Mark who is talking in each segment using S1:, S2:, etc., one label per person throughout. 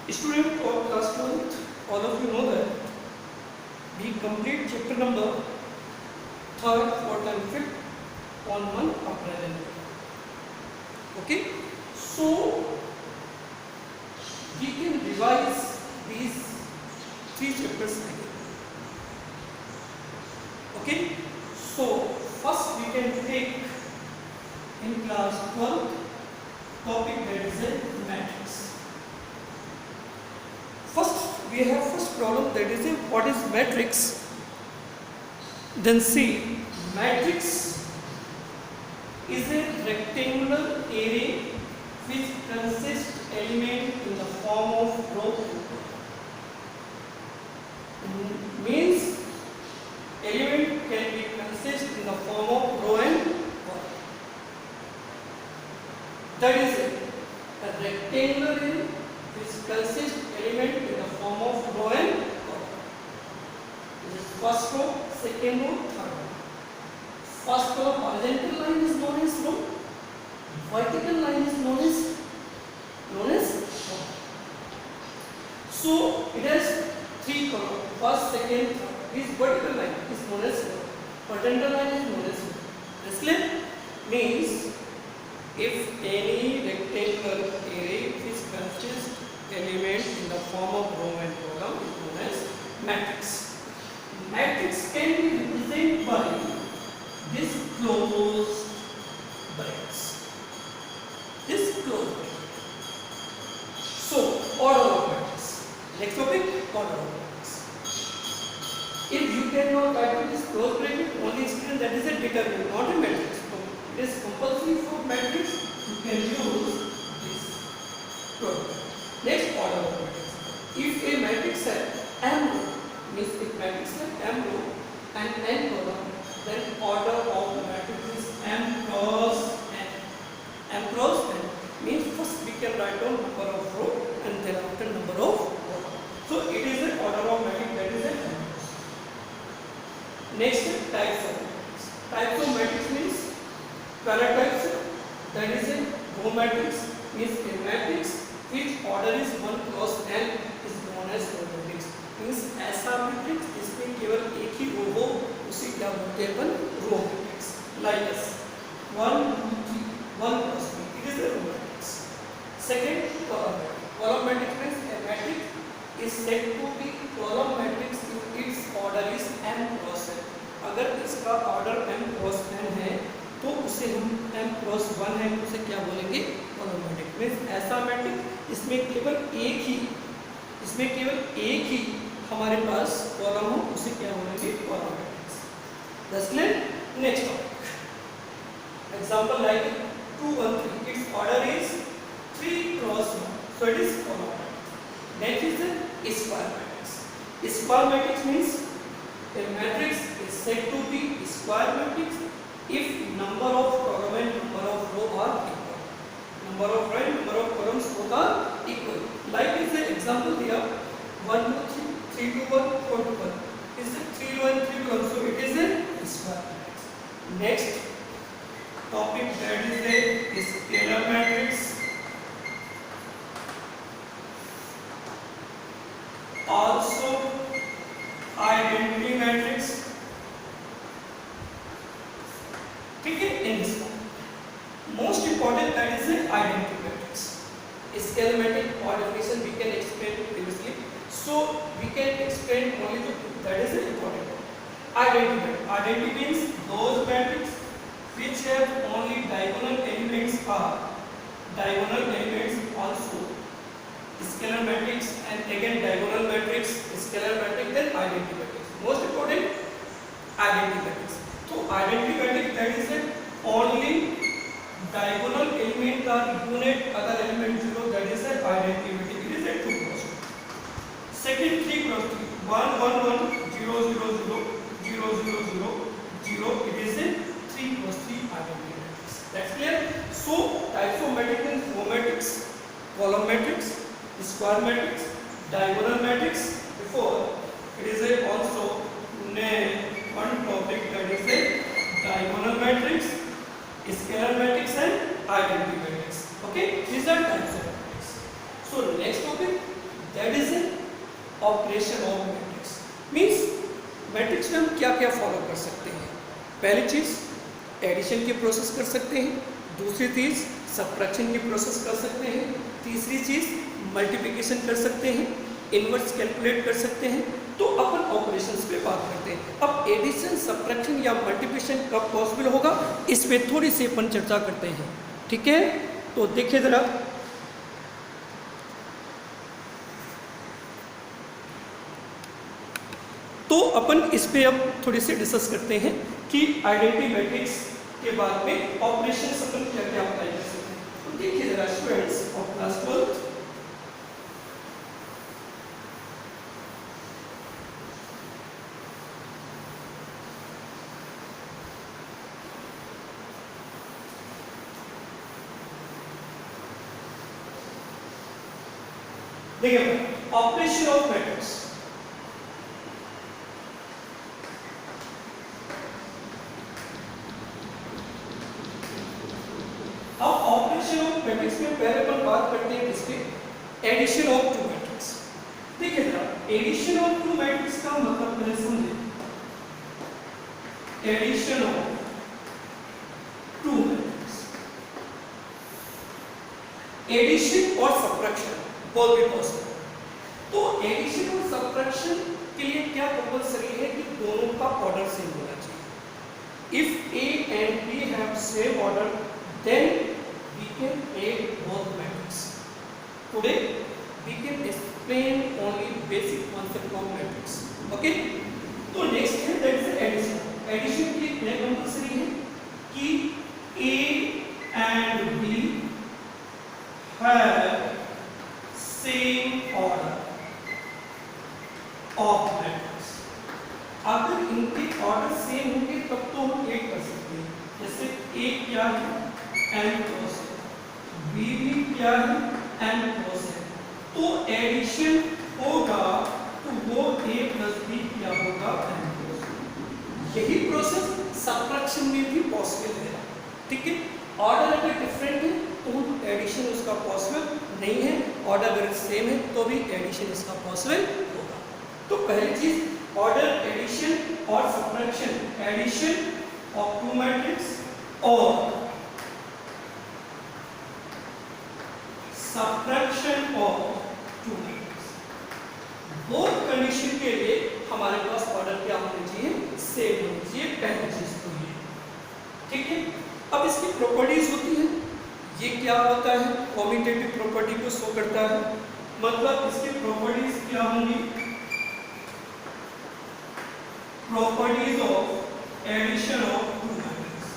S1: Student of class 12th, all of you know that we complete chapter number 3rd, 4th and 5th on 1 April. Okay, so we can revise these 3 chapters again. Okay, so first we can take in class 12 topic that is a matrix. First we have first problem, that is a what is matrix. Then see, matrix is a rectangular array which consists element in the form of row. Means element can be consist in the form of row and column. That is it. A rectangular array which consists element in the form of row and column. This is first row, second row, third row. First row horizontal line is known as row. Vertical line is known as column. So it has 3 columns. First, second, third. This vertical line is known as row. Horizontal line is known as row. This clear? Means if any rectangular array which consists element in the form of row and column is known as matrix. Matrix can be represented by this closed brackets. This closed bracket. So order of matrix. Next topic, order of matrix. If you cannot write with this closed bracket, only student, that is a determinant, not a matrix. So it is compulsory for matrix. You can use this closed bracket. Next, order of matrix. If a matrix has m row, means if matrix has m row and n column, then order of the matrix is m cross n. M cross n means first we can write down number of row and thereafter number of column. So it is an order of matrix, that is a m cross. Next, types of matrix. Types of matrix means paratypes, that is a row matrix, means a matrix which order is 1 cross n is known as row matrix. Means ऐसा matrix जिसमें केवल एक ही रो हो उसे क्या बोलते हैं अपन, row matrix. Like this 1 2 3 1 cross 3, it is a row matrix. Second, column matrix. Column matrix means a matrix is said to be column matrix if its order is m cross n. अगर इसका order m cross n है तो उसे हम m cross 1 है तो उसे क्या बोलेंगे, कॉलम मैट्रिक्स. मींस ऐसा मैट्रिक्स इसमें केवल एक ही हमारे पास कॉलम हो उसे क्या बोलेंगे, कॉलम मैट्रिक्स. दस clear. Next topic, example like 2 1 3, it's order is 3 cross 1, so it is column matrix. Next is the square matrix. Square matrix means a matrix is said to be square matrix if number of column and number of row are equal. Number of row and number of columns both are equal. Like is the example here, 1 2 3 3 2 1 4 2 1 is the 3 row and 3 columns, so it is a square matrix. Next topic, that is the scalar matrix. Also identity matrix. ठीक है. In this most important, that is the identity matrix. Scalar matrix or definition we can explain previously, so we can explain only the two, that is the important one. Identity matrix. Identity means those matrices which have only diagonal elements are diagonal elements also. Scalar matrix and again diagonal matrix, scalar matrix, then identity matrix. Most important, identity matrix. So identity matrix, that is it, only diagonal element are unit, other element 0, that is a identity matrix. It is a 2 cross 2. Second, 3 cross 3, 1 1 1 0 0 0 0 0 0 0, it is a 3 cross 3 identity matrix. That's clear. So types of matrix is row matrix, column matrix, square matrix, diagonal matrix. Before it is a also one topic, that is a diagonal matrix, scalar matrix and identity matrix. Okay, these are types of matrix. So next topic, that is a operation of matrix. Means matrix में हम क्या क्या follow कर सकते हैं? पहली चीज़ addition की process कर सकते हैं, दूसरी चीज़ सब्ट्रैक्शन की प्रोसेस कर सकते हैं, तीसरी चीज़ मल्टीप्लिकेशन कर सकते हैं, इनवर्स कैलकुलेट कर सकते हैं। तो अपन ऑपरेशंस पे बात करते हैं। अब एडिशन, सब्ट्रैक्शन या मल्टीप्लिकेशन कब पॉसिबल होगा, इस पे थोड़ी सी अपन चर्चा करते हैं, ठीक है? तो देखिए ज़रा, तो अपन इस पे अब थोड़ी सी डिस्कस करते हैं कि आइडेंटिटी मैट्रिक्स के बाद में ऑपरेशन अपन क्या क्या अप्लाई कर सकते हैं। तो देखिए जरा स्टूडेंट्स ऑफ क्लास 12, देखिए ऑपरेशन ऑफ मैट्रिक्स। अब ऑपरेशन ऑफ मैट्रिक्स में पहले अपन बात करते हैं किसके? Addition of two matrix. देखिए जरा, एडिशन ऑफ टू मैट्रिक्स का मतलब पहले समझे। Addition of two matrix, addition और सब्ट्रैक्शन बोथ भी पॉसिबल। तो एडिशन और सब्ट्रैक्शन के लिए क्या कंपलसरी है कि दोनों का ऑर्डर सेम होना चाहिए। If A and B have same order, then we can add both matrices. Today we can explain only basic concept of matrix. Okay? तो next है that is addition. Addition के लिए क्या कंपलसरी है कि A and B have same order of matrix. अगर इनके order same होंगे तब तो हम ऐड कर सकते हैं। जैसे A क्या है? n क्रॉस है, b भी क्या है? n क्रॉस है। तो एडिशन होगा तो वो a प्लस b क्या होगा? n cross. यही प्रोसेस सब्ट्रैक्शन में भी पॉसिबल है, ठीक है? ऑर्डर अगर डिफरेंट है तो एडिशन उसका पॉसिबल नहीं है, ऑर्डर अगर सेम है तो भी एडिशन इसका पॉसिबल होगा। तो पहली चीज ऑर्डर एडिशन और subtraction, addition of two matrix और subtraction of two matrix, both condition के लिए हमारे पास ऑर्डर क्या होना चाहिए? सेम होना चाहिए। पहली चीज तो ये, ठीक है? अब इसकी प्रॉपर्टीज होती है, ये क्या होता है? कॉम्यूटेटिव प्रॉपर्टी को शो करता है। मतलब इसकी प्रॉपर्टीज क्या होंगी? Properties of addition of two matrix,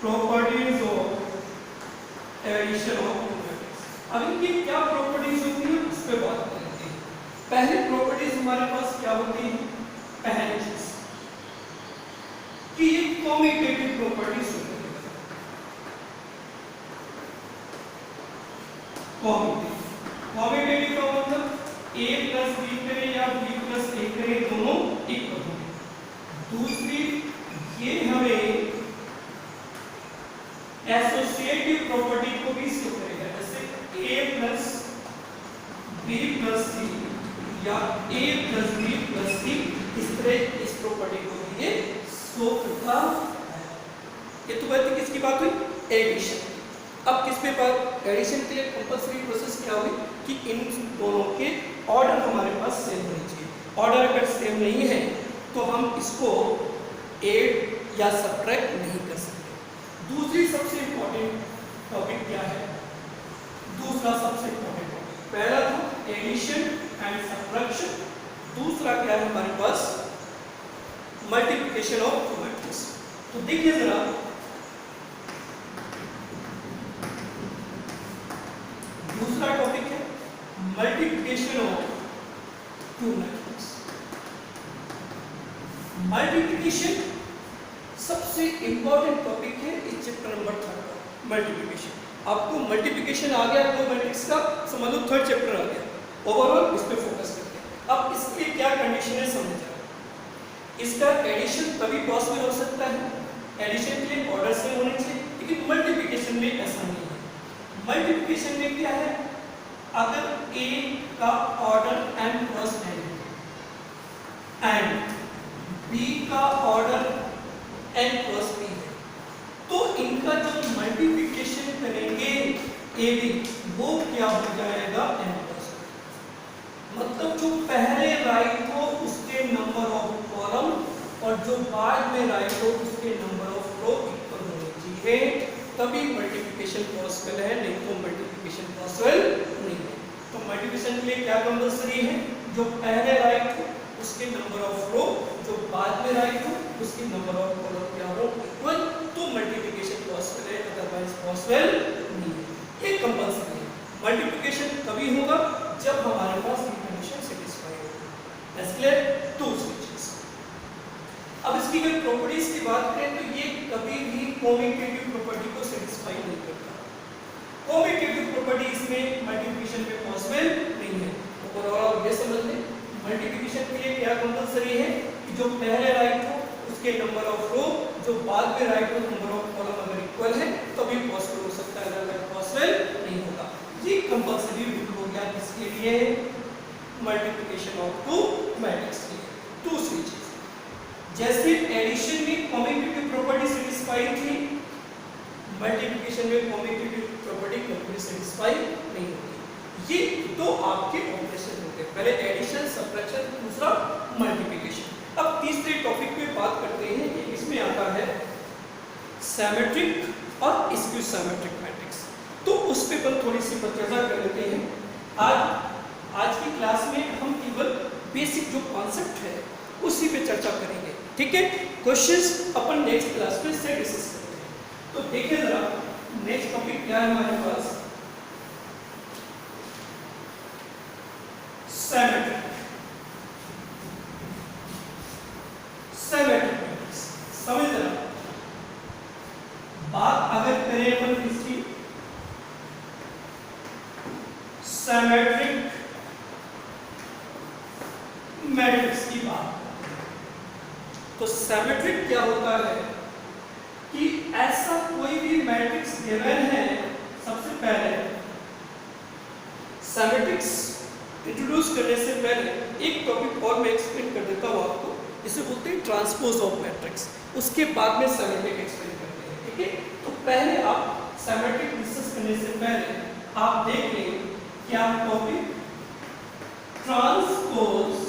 S1: properties of addition of two matrix. अब इनकी क्या प्रॉपर्टीज होती है उस पर बात करते हैं। पहली प्रॉपर्टीज हमारे पास क्या होती है? पहली चीज कि ये कॉम्यूटेटिव प्रॉपर्टीज होती है। कॉम्यूटेटिव का मतलब a प्लस b करें या b प्लस a करें, दोनों इक्वल होंगे। दूसरी ये हमें एसोसिएटिव प्रॉपर्टी को भी शो करेगा, जैसे a plus b plus c या a plus b plus c, इस तरह इस प्रॉपर्टी को भी ये शो करता है। ये तो बात किसकी बात हुई? एडिशन। अब किस पे बात? एडिशन के लिए कंपलसरी प्रोसेस क्या हुई कि इन दोनों के ऑर्डर हमारे पास सेम होने चाहिए। ऑर्डर अगर सेम नहीं है तो हम इसको ऐड या सब्ट्रैक्ट नहीं कर सकते। दूसरी सबसे इंपॉर्टेंट टॉपिक क्या है? दूसरा सबसे इंपॉर्टेंट टॉपिक, पहला था एडिशन एंड सब्ट्रैक्शन, दूसरा क्या है हमारे पास? Multiplication of two matrix. तो देखिए जरा, दूसरा टॉपिक है multiplication of two matrix. Multiplication सबसे इंपॉर्टेंट टॉपिक है इस चैप्टर नंबर 3 का, मल्टीप्लिकेशन। आपको मल्टीप्लिकेशन आ गया तो मैट्रिक्स का समझ लो 3rd चैप्टर आ गया। ओवरऑल इस पे फोकस करते हैं। अब इसके क्या कंडीशन है समझ जाए। इसका एडिशन तभी पॉसिबल हो सकता है, एडिशन के लिए ऑर्डर सेम होने चाहिए, लेकिन मल्टीप्लिकेशन में ऐसा नहीं है। मल्टीप्लिकेशन में क्या है? अगर ए का order m cross n and B का ऑर्डर n क्रॉस p है, तो इनका जो मल्टीप्लिकेशन करेंगे ए बी वो क्या हो जाएगा n क्रॉस p। मतलब जो पहले राइट हो उसके नंबर ऑफ कॉलम और जो बाद में राइट हो उसके नंबर ऑफ रो इक्वल होने चाहिए, तभी मल्टीप्लिकेशन पॉसिबल है, नहीं तो मल्टीप्लिकेशन पॉसिबल नहीं है। तो मल्टीप्लिकेशन के लिए क्या कंपलसरी है, जो पहले राइट हो उसके नंबर ऑफ रो, जो बाद में राइट हो उसके नंबर ऑफ कॉलम क्या हो इक्वल, तो मल्टीप्लिकेशन पॉसिबल है, अदरवाइज पॉसिबल नहीं है। ये कंपलसरी है। मल्टीप्लिकेशन तभी होगा जब हमारे पास ये कंडीशन सेटिस्फाई होगी। Is clear? Two switches. अब इसकी अगर प्रॉपर्टीज की बात करें तो ये कभी भी कॉम्यूटेटिव प्रॉपर्टी को सेटिस्फाई नहीं करता। कॉम्यूटेटिव प्रॉपर्टी इसमें मल्टीप्लिकेशन में पॉसिबल नहीं है। ओवरऑल ये समझ लें, मल्टीप्लिकेशन के लिए क्या कंपलसरी है कि जो पहले राइट हो उसके नंबर ऑफ रो, जो बाद में राइट हो नंबर ऑफ कॉलम अगर इक्वल है तभी पॉसिबल हो सकता है, अगर पॉसिबल नहीं होगा। ये कंपलसरी रूल हो गया किसके लिए, मल्टीप्लिकेशन ऑफ टू मैट्रिक्स के लिए, टू स्विचेस। जैसे एडिशन में कॉम्यूटेटिव प्रॉपर्टी सेटिस्फाई थी, मल्टीप्लिकेशन में कॉम्यूटेटिव प्रॉपर्टी कभी सेटिस्फाई नहीं होती। ये दो आपके ऑपरेशन होते हैं, पहले एडिशन, सब्ट्रैक्शन, दूसरा मल्टीप्लिकेशन। अब तीसरे टॉपिक पे बात करते हैं, इसमें आता है सिमेट्रिक और स्क्यू सिमेट्रिक मैट्रिक्स। तो उस पे पर थोड़ी सी चर्चा कर लेते हैं। आज की क्लास में हम केवल बेसिक जो कॉन्सेप्ट है उसी पे चर्चा करेंगे, ठीक है। क्वेश्चंस अपन नेक्स्ट क्लास में से डिस्कस करेंगे। तो देखिए जरा नेक्स्ट टॉपिक क्या है हमारे पास, सिमेट्रिक। सिमेट्रिक मैट्रिक्स समझ जरा, बात अगर करें अपन इसकी सिमेट्रिक मैट्रिक्स की बात, तो सिमेट्रिक क्या होता है कि ऐसा कोई भी मैट्रिक्स गिवन है, सबसे पहले सिमेट्रिक्स इंट्रोड्यूस करने से पहले एक टॉपिक और मैं एक्सप्लेन कर देता हूँ आपको, इसे बोलते हैं ट्रांसपोज ऑफ मैट्रिक्स, उसके बाद में सिमेट्रिक एक्सप्लेन करते हैं, ठीक है। तो पहले आप सिमेट्रिक डिस्कस करने से पहले आप देख लें क्या टॉपिक, ट्रांसपोज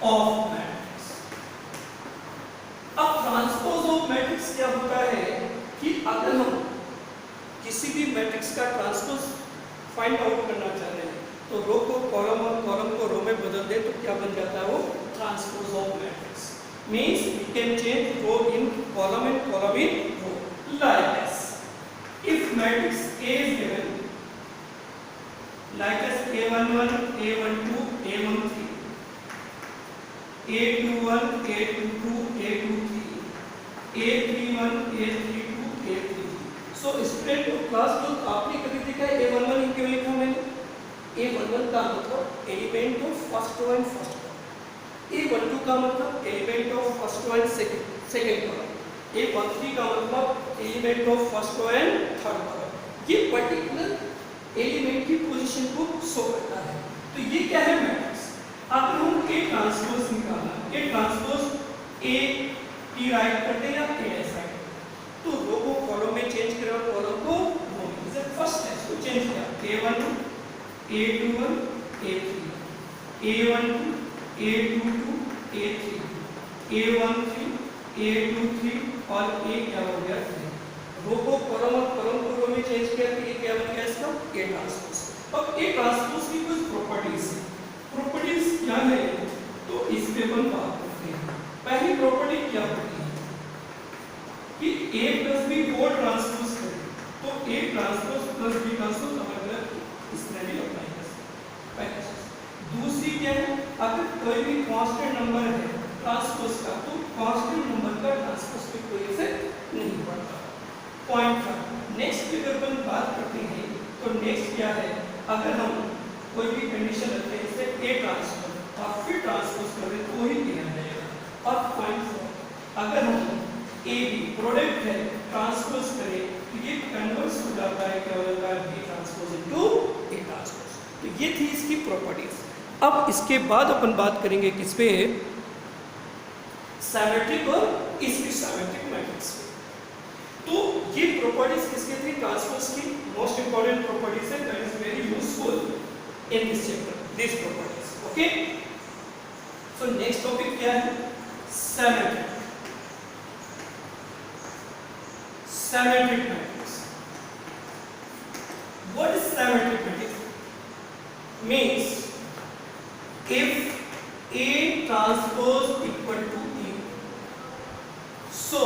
S1: ऑफ मैट्रिक्स। अब ट्रांसपोज ऑफ मैट्रिक्स क्या होता है कि अगर हम किसी भी मैट्रिक्स का ट्रांसपोज फाइंड आउट करना चाह रहे हैं तो रो को कॉलम और कॉलम को रो में बदल दे तो क्या बन जाता है, वो transpose of matrix. Means we can change row in column and column in row, like this. If matrix A is given like as A11, A12, A13, A21, A22, A23, A31, A32, A33। So student तो class जो आपने कभी देखा है A11 ही क्यों लिखा मैंने, A11 का मतलब element of first row and first column, A12 का मतलब element of first row and second column, A13 का मतलब element of first row and third column. ये पर्टिकुलर एलिमेंट की पोजीशन को शो करता है। तो ये क्या है मैट्रिक्स। अगर हम A ट्रांसपोज निकालना, A ट्रांसपोज A की राइट करते हैं या A ऐसा है, तो रो को कॉलम में चेंज करें और कॉलम को रो में, जैसे फर्स्ट है इसको चेंज किया, A11, A21, A3, A12, A22, A3, A13, A23 और A क्या हो गया, रो को कॉलम और कॉलम को रो में चेंज किया तो ये क्या बन गया इसका, A ट्रांसपोज। अब A ट्रांसपोज की कुछ प्रॉपर्टीज है, प्रॉपर्टीज क्या है तो इस पे अपन बात करते हैं। पहली प्रॉपर्टी क्या होती है कि A प्लस B को ट्रांसपोज करें तो A transpose plus B transpose अलग इसमें भी अप्लाई कर सकते हैं। दूसरी क्या है, अगर कोई भी कांस्टेंट नंबर है ट्रांसपोज का तो कांस्टेंट नंबर का ट्रांसपोज पे कोई इफेक्ट नहीं पड़ता। पॉइंट का नेक्स्ट अगर अपन बात करते हैं तो नेक्स्ट क्या है, अगर हम कोई भी कंडीशन रखते हैं जैसे A ट्रांसपोज और फिर ट्रांसपोज करें तो ही लिया जाएगा। और पॉइंट 4, अगर हम A B प्रोडक्ट है ट्रांसपोज करें तो ये कन्वर्स हो जाता है, क्या हो जाता है B transpose into A transpose. तो ये थी इसकी प्रॉपर्टीज। अब इसके बाद अपन बात करेंगे किस पे, सिमेट्रिक और इसकी सिमेट्रिक मैट्रिक्स पे। तो ये प्रॉपर्टीज किसके थी, ट्रांसपोज की मोस्ट इंपॉर्टेंट प्रॉपर्टीज है, that is very useful in this chapter, this properties. Okay, so next topic क्या है, symmetric, symmetric matrix. What is symmetric matrix? Means if A transpose equal to A, so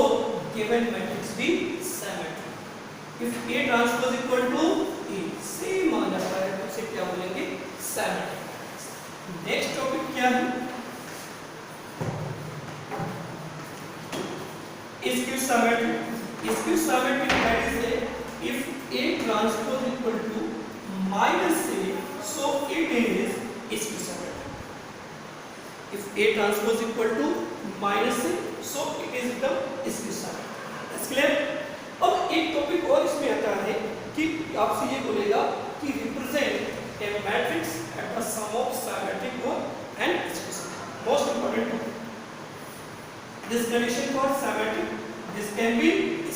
S1: given matrix be symmetric. If A transpose equal to A, same आ जाता है, तो उसे क्या बोलेंगे, symmetric। Next topic क्या है, skew symmetric। skew symmetric that is a if A transpose equal to minus A, so it is skew symmetric। If A transpose equal to minus A, so it is the skew symmetric। That's clear? अब एक topic और इसमें आता है कि आपसे ये बोलेगा कि represent a matrix at the sum of symmetric or and skew symmetric। Most important topic। This condition for symmetric, this can be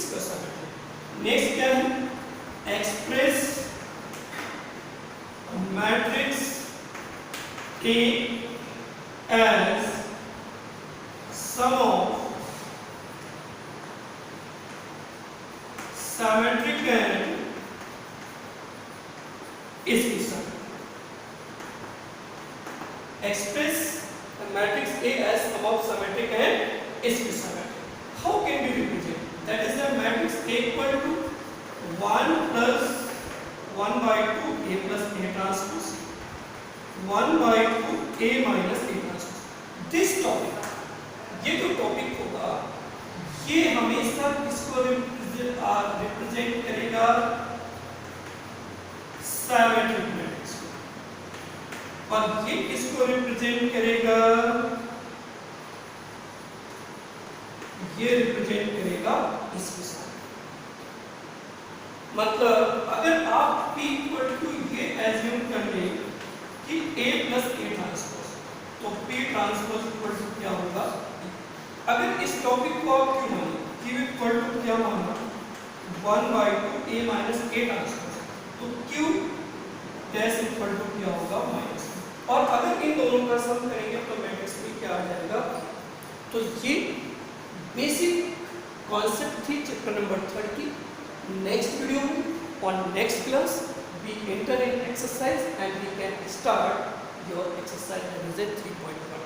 S1: skew symmetric। Next क्या है, express matrix A as sum of symmetric and skew symmetric। Express the matrix A as sum of symmetric and skew symmetric। How can we represent? That is the matrix A equal to 1 plus 1 by 2 A plus A transpose 1 by 2 A minus A transpose। This topic, ये जो topic होगा ये हमेशा किसको represent करेगा, symmetric matrix को। और ये किसको रिप्रेजेंट करेगा, ये रिप्रेजेंट करेगा इसके साथ। मतलब अगर आप P इक्वल टू ये एज्यूम कर ले कि A प्लस A ट्रांसपोज, तो P ट्रांसपोज इक्वल टू क्या होगा, अगर इस टॉपिक को आप क्यों माने, Q इक्वल टू क्या माना, 1 by 2 A minus A transpose, तो Q डैश इक्वल टू क्या होगा, माइनस। और अगर इन दोनों का सम करेंगे तो मैट्रिक्स में क्या आ जाएगा। तो ये बेसिक कॉन्सेप्ट थी चैप्टर नंबर 3 की। नेक्स्ट वीडियो में on next class we enter in exercise and we can start your exercise that is a 3.1।